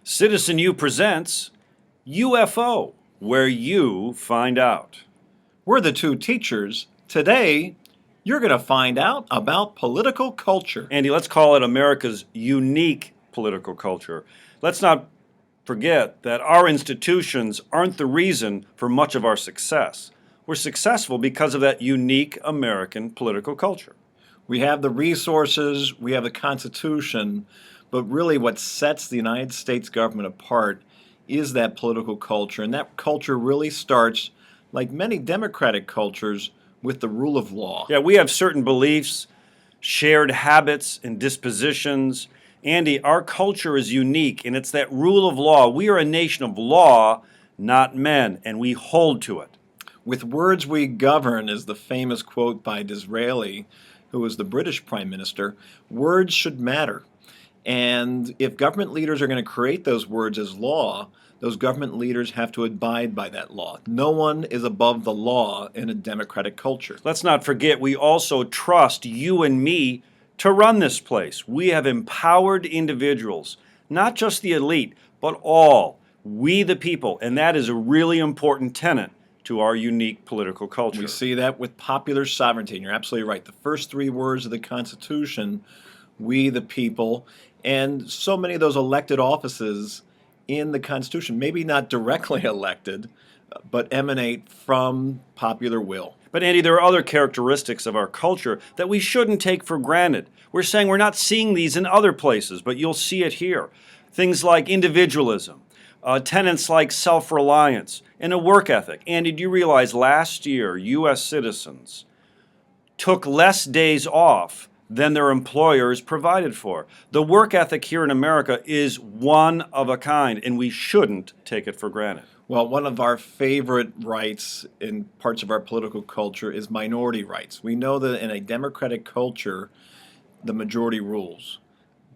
Citizen U presents UFO, where you find out. We're the two teachers. Today, you're going to find out about political culture. Andy, let's call it America's unique political culture. Let's not forget that our institutions aren't the reason for much of our success. We're successful because of that unique American political culture. We have the resources, we have the Constitution, but really what sets the United States government apart is that political culture. And that culture really starts, like many democratic cultures, with the rule of law. Yeah, we have certain beliefs, shared habits, and dispositions. Andy, our culture is unique, and it's that rule of law. We are a nation of law, not men, and we hold to it. With words we govern is the famous quote by Disraeli, who was the British Prime Minister. Words should matter. And if government leaders are going to create those words as law, those government leaders have to abide by that law. No one is above the law in a democratic culture. Let's not forget, we also trust you and me to run this place. We have empowered individuals, not just the elite, but all, we the people. And that is a really important tenet to our unique political culture. We see that with popular sovereignty, and you're absolutely right. The first three words of the Constitution, we the people, and so many of those elected offices in the Constitution, maybe not directly elected, but emanate from popular will. But Andy, there are other characteristics of our culture that we shouldn't take for granted. We're saying we're not seeing these in other places, but you'll see it here. Things like individualism, tenets like self-reliance, and a work ethic. Andy, do you realize last year U.S. citizens took less days off than their employers provided for? The work ethic here in America is one of a kind, and we shouldn't take it for granted. Well, one of our favorite rights in parts of our political culture is minority rights. We know that in a democratic culture, the majority rules.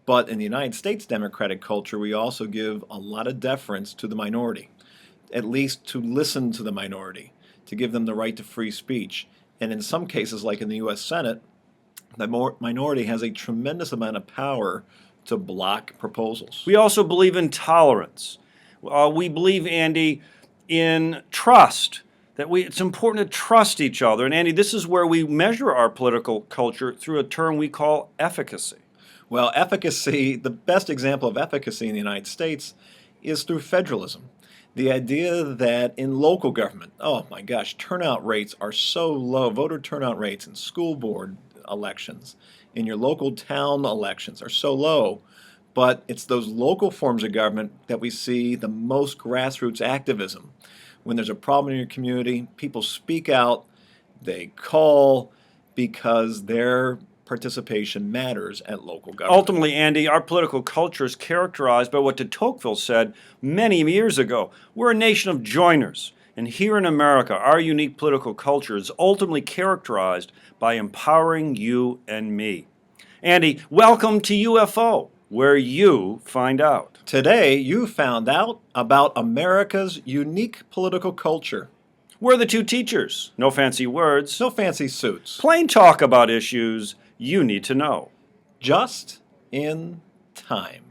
But in the United States democratic culture, we also give a lot of deference to the minority, at least to listen to the minority, to give them the right to free speech. And in some cases, like in the U.S. Senate, the minority has a tremendous amount of power to block proposals. We also believe in tolerance. We believe, Andy, in trust, that it's important to trust each other. And Andy, this is where we measure our political culture through a term we call efficacy. Well, efficacy, the best example of efficacy in the United States is through federalism. The idea that in local government, oh my gosh, turnout rates are so low, voter turnout rates in school board elections, in your local town elections are so low, but it's those local forms of government that we see the most grassroots activism. When there's a problem in your community, people speak out, they call, because their participation matters at local government. Ultimately, Andy, our political culture is characterized by what de Tocqueville said many years ago. We're a nation of joiners. And here in America, our unique political culture is ultimately characterized by empowering you and me. Andy, welcome to UFO, where you find out. Today, you found out about America's unique political culture. We're the two teachers. No fancy words. No fancy suits. Plain talk about issues you need to know. Just in time.